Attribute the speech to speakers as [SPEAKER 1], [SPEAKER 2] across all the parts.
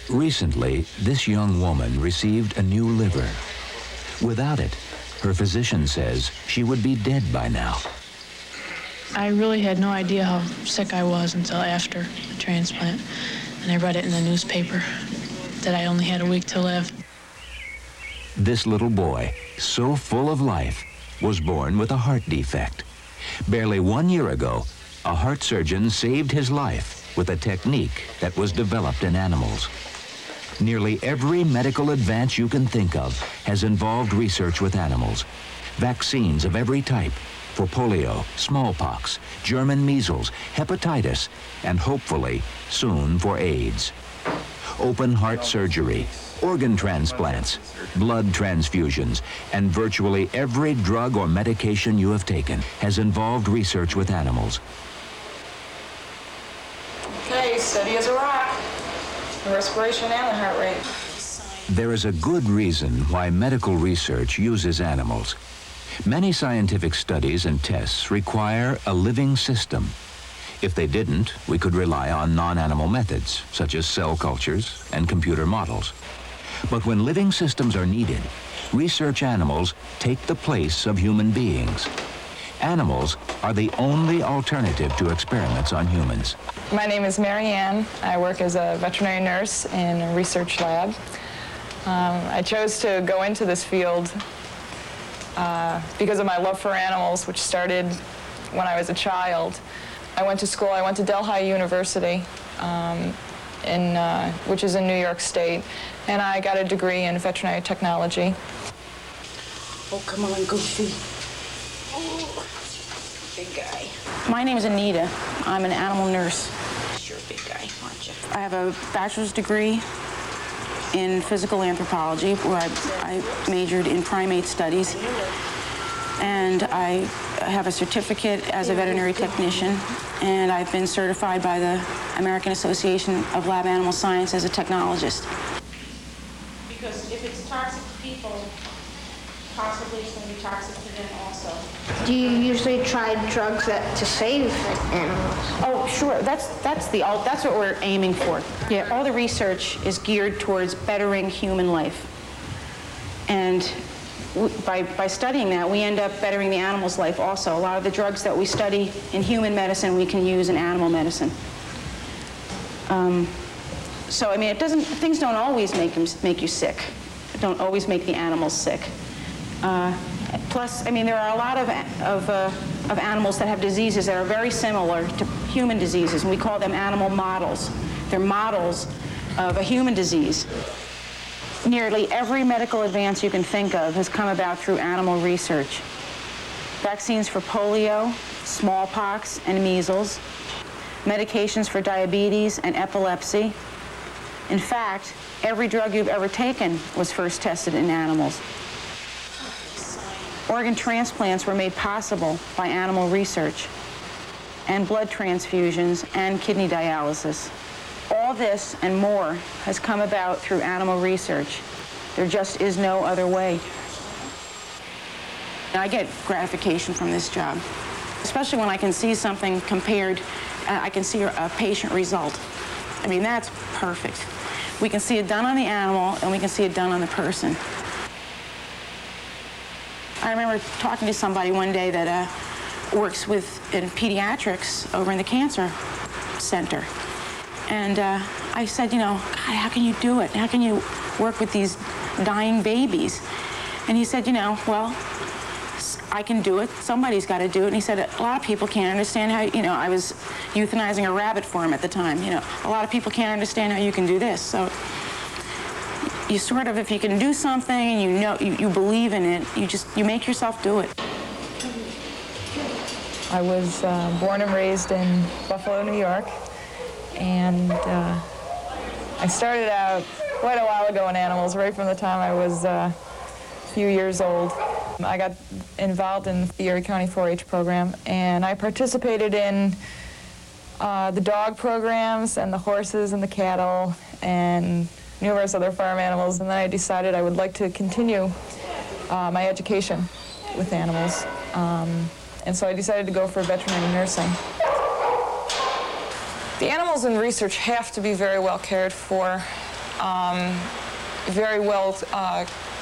[SPEAKER 1] Recently, this young woman received a new liver. Without it, her physician says she would be dead by now.
[SPEAKER 2] I really had no idea how sick I was until after the transplant, and I read it in the newspaper that I only had a week to live.
[SPEAKER 1] This little boy, so full of life, was born with a heart defect. Barely 1 year ago, a heart surgeon saved his life with a technique that was developed in animals. Nearly every medical advance you can think of has involved research with animals. Vaccines of every type for polio, smallpox, German measles, hepatitis, and hopefully soon for AIDS. Open heart surgery, organ transplants, blood transfusions, and virtually every drug or medication you have taken has involved research with animals.
[SPEAKER 3] Okay, steady as a rock. The respiration and the heart rate.
[SPEAKER 1] There is a good reason why medical research uses animals. Many scientific studies and tests require a living system. If they didn't, we could rely on non-animal methods, such as cell cultures and computer models. But when living systems are needed, research animals take the place of human beings. Animals are the only alternative to experiments on humans.
[SPEAKER 3] My name is Mary Ann. I work as a veterinary nurse in a research lab. I chose to go into this field because of my love for animals, which started when I was a child. I went to school. I went to Delhi University, which is in New York State, and I got a degree in veterinary technology.
[SPEAKER 4] Oh, come on, Goofy. Oh, big guy. My name is Anita. I'm an animal nurse. You're a big guy, aren't you? I have a bachelor's degree in physical anthropology, where I majored in primate studies. And I have a certificate as a veterinary technician, and I've been certified by the American Association of Lab Animal Science as a technologist. Because if it's toxic to people, possibly it's going to be toxic to them also.
[SPEAKER 5] Do you usually try drugs to save animals?
[SPEAKER 4] Oh, sure. That's what we're aiming for. Yeah, all the research is geared towards bettering human life. And by studying that, we end up bettering the animal's life also. A lot of the drugs that we study in human medicine, we can use in animal medicine. So, I mean, things don't always make you sick. Don't always make the animals sick. Plus, I mean, there are a lot of animals that have diseases that are very similar to human diseases, and we call them animal models. They're models of a human disease. Nearly every medical advance you can think of has come about through animal research. Vaccines for polio, smallpox, and measles, medications for diabetes and epilepsy. In fact, every drug you've ever taken was first tested in animals. Organ transplants were made possible by animal research, and blood transfusions and kidney dialysis. All this and more has come about through animal research. There just is no other way. I get gratification from this job, especially when I can see something compared, I can see a patient result. I mean, that's perfect. We can see it done on the animal, and we can see it done on the person. I remember talking to somebody one day that works in pediatrics over in the cancer center. And I said, you know, God, how can you do it? How can you work with these dying babies? And he said, you know, well, I can do it. Somebody's got to do it. And he said, a lot of people can't understand how, you know, I was euthanizing a rabbit for him at the time. You know, a lot of people can't understand how you can do this. So you sort of, if you can do something and you know, you believe in it, you make yourself do it.
[SPEAKER 3] I was born and raised in Buffalo, New York. And I started out quite a while ago in animals, right from the time I was a few years old. I got involved in the Erie County 4-H program, and I participated in the dog programs and the horses and the cattle and numerous other farm animals. And then I decided I would like to continue my education with animals. And so I decided to go for veterinary nursing. The animals in research have to be very well cared for. very well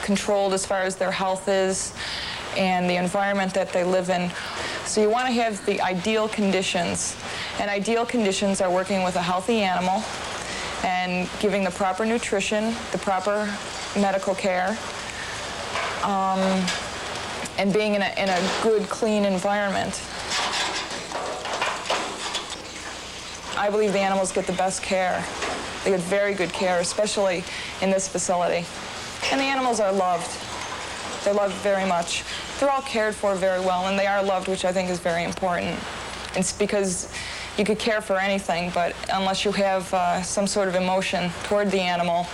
[SPEAKER 3] controlled as far as their health is and the environment that they live in. So you want to have the ideal conditions. And ideal conditions are working with a healthy animal and giving the proper nutrition, the proper medical care, and being in a good, clean environment. I believe the animals get the best care. They get very good care, especially in this facility. And the animals are loved. They're loved very much. They're all cared for very well, and they are loved, which I think is very important. It's because you could care for anything, but unless you have some sort of emotion toward the animal,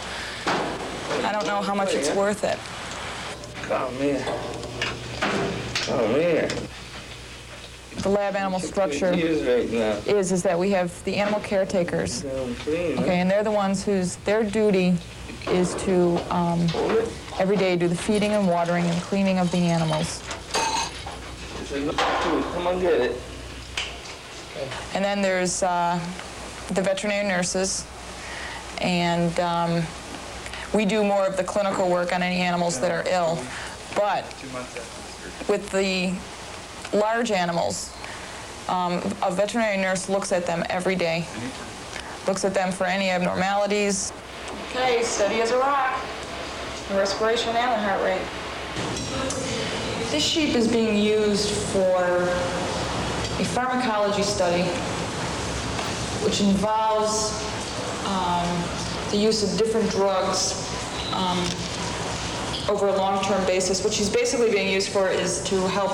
[SPEAKER 3] I don't know how much it's worth it.
[SPEAKER 6] Come here. Come here.
[SPEAKER 3] The lab animal structure is that we have the animal caretakers, okay, and they're the ones their duty is to every day do the feeding and watering and cleaning of the animals.
[SPEAKER 6] Come on, get it.
[SPEAKER 3] And then there's the veterinary nurses, and we do more of the clinical work on any animals that are ill. But with the large animals, a veterinary nurse looks at them every day, looks at them for any abnormalities. Okay, steady as a rock, the respiration and the heart rate. This sheep is being used for a pharmacology study, which involves the use of different drugs over a long-term basis. What she's basically being used for is to help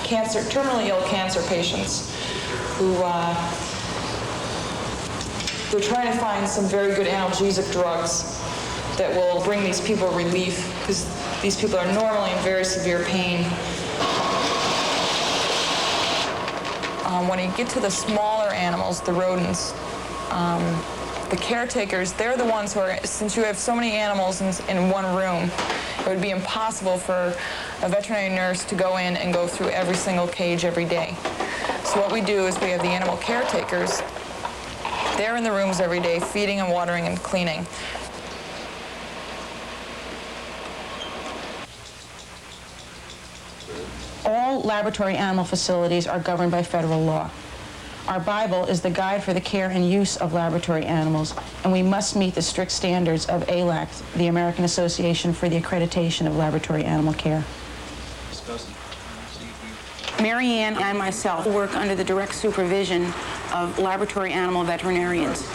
[SPEAKER 3] terminally ill cancer patients who they're trying to find some very good analgesic drugs that will bring these people relief, because these people are normally in very severe pain. When you get to the smaller animals, the rodents, the caretakers, they're the ones who are, since you have so many animals in one room, it would be impossible for a veterinary nurse to go in and go through every single cage every day. So what we do is we have the animal caretakers. They're in the rooms every day, feeding and watering and cleaning.
[SPEAKER 4] All laboratory animal facilities are governed by federal law. Our Bible is the guide for the care and use of laboratory animals, and we must meet the strict standards of ALAC, the American Association for the Accreditation of Laboratory Animal Care. Mary Ann and myself work under the direct supervision of laboratory animal veterinarians.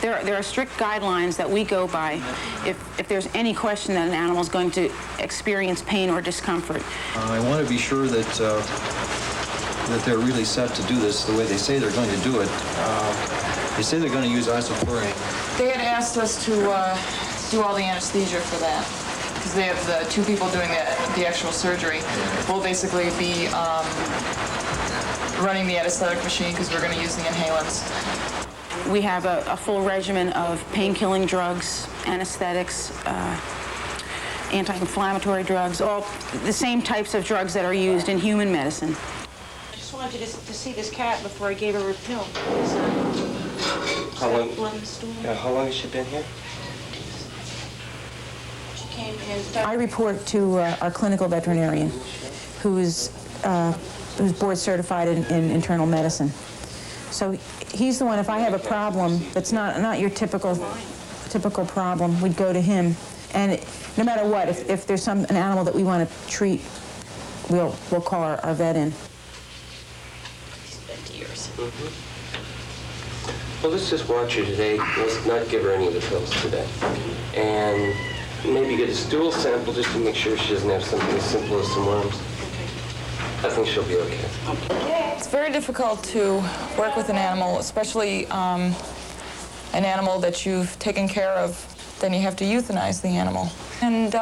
[SPEAKER 4] There are strict guidelines that we go by if there's any question that an animal is going to experience pain or discomfort.
[SPEAKER 7] I want to be sure that that they're really set to do this the way they say they're going to do it. They say they're going to use isoflurane.
[SPEAKER 3] They had asked us to do all the anesthesia for that, because they have the two people doing the actual surgery. We'll basically be running the anesthetic machine because we're going to use the inhalants.
[SPEAKER 4] We have a full regimen of pain-killing drugs, anesthetics, anti-inflammatory drugs, all the same types of drugs that are used in human medicine. I just wanted you to see this cat before I gave her a pill.
[SPEAKER 6] How long? Yeah, how long has she been here?
[SPEAKER 4] She came in. I report to our clinical veterinarian, who's board certified in internal medicine. So he's the one, if I have a problem that's not your typical problem, we'd go to him. And no matter what, if there's an animal that we want to treat, we'll call our vet in.
[SPEAKER 2] He's been years.
[SPEAKER 6] Well, let's just watch her today. Let's not give her any of the pills today. And maybe get a stool sample just to make sure she doesn't have something as simple as some worms. I think she'll be okay.
[SPEAKER 3] It's very difficult to work with an animal, especially an animal that you've taken care of. Then you have to euthanize the animal. And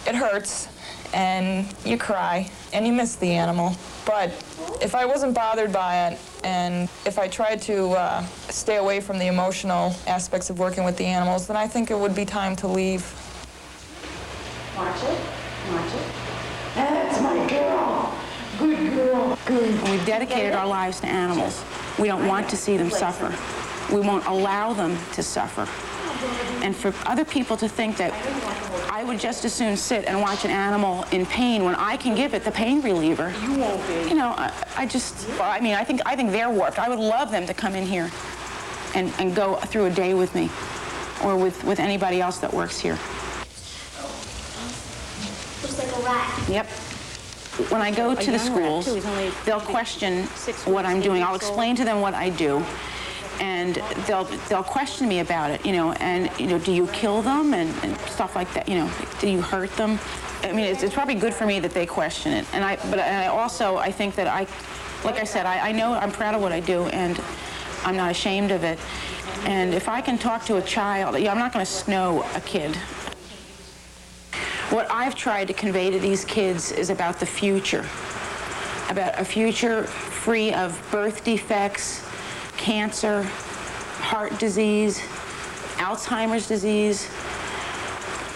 [SPEAKER 3] it hurts, and you cry, and you miss the animal. But if I wasn't bothered by it, and if I tried to stay away from the emotional aspects of working with the animals, then I think it would be time to leave.
[SPEAKER 5] Watch it. Watch it. That's my girl. Good girl. Good.
[SPEAKER 4] We've dedicated our lives to animals. We don't want to see them suffer. We won't allow them to suffer. And for other people to think that I would just as soon sit and watch an animal in pain when I can give it the pain reliever. You won't be. You know, I think they're warped. I would love them to come in here and go through a day with me or with anybody else that works here.
[SPEAKER 5] Looks like a rat.
[SPEAKER 4] Yep. When I go to the schools, they'll question what I'm doing. I'll explain to them what I do. And they'll question me about it, you know, and, you know, do you kill them and stuff like that, you know, do you hurt them? I mean, it's probably good for me that they question it. And I think that like I said, I know I'm proud of what I do and I'm not ashamed of it. And if I can talk to a child, I'm not going to snow a kid. What I've tried to convey to these kids is about the future, about a future free of birth defects, cancer, heart disease, Alzheimer's disease,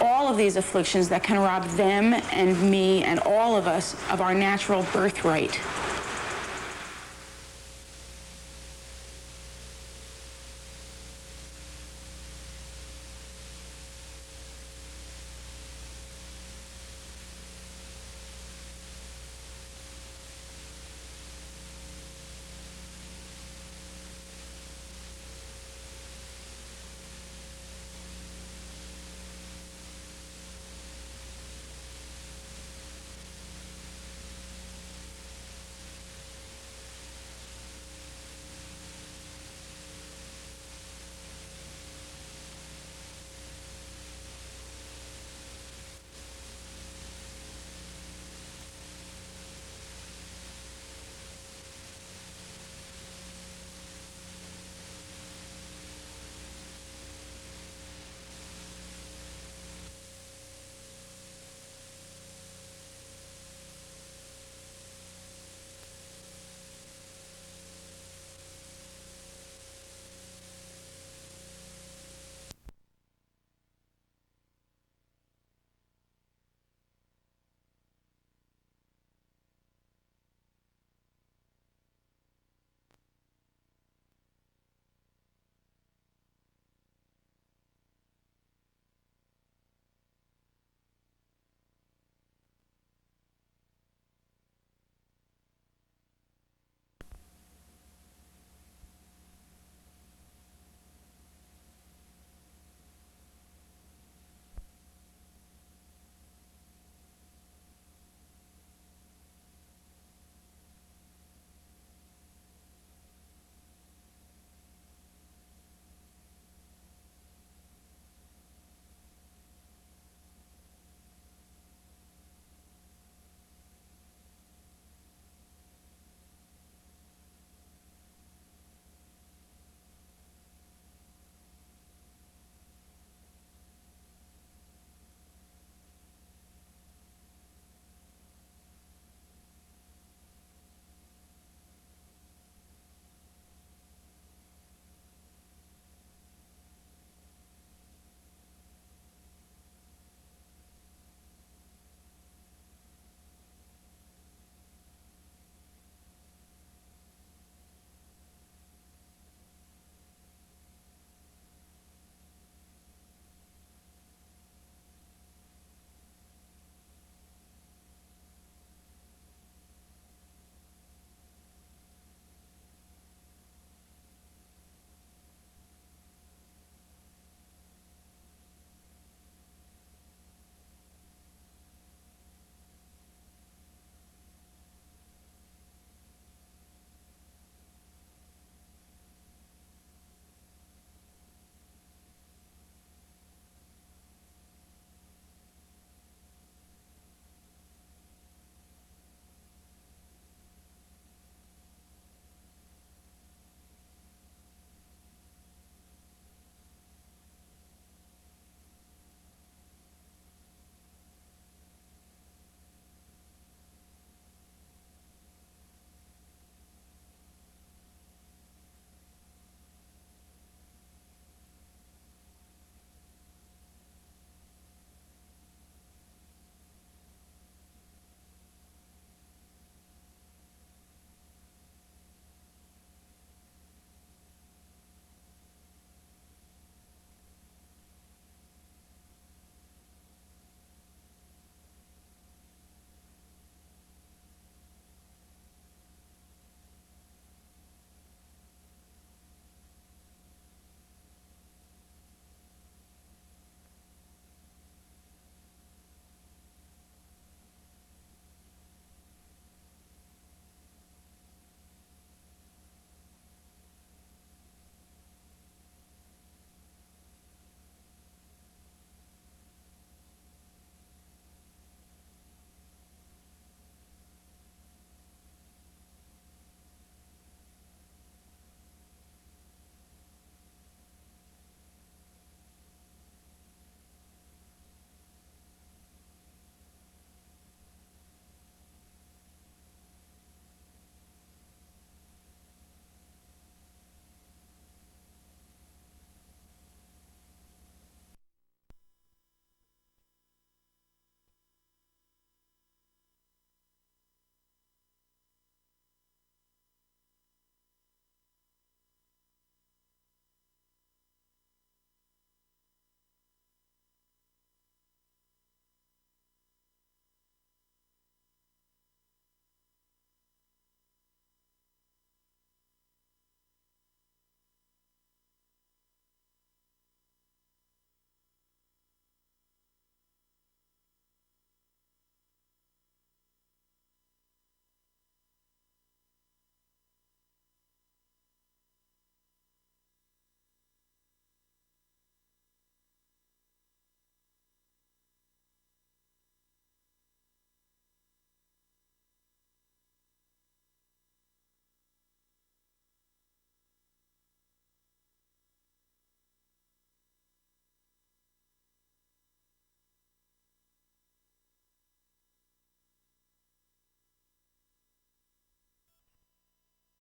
[SPEAKER 4] all of these afflictions that can rob them and me and all of us of our natural birthright.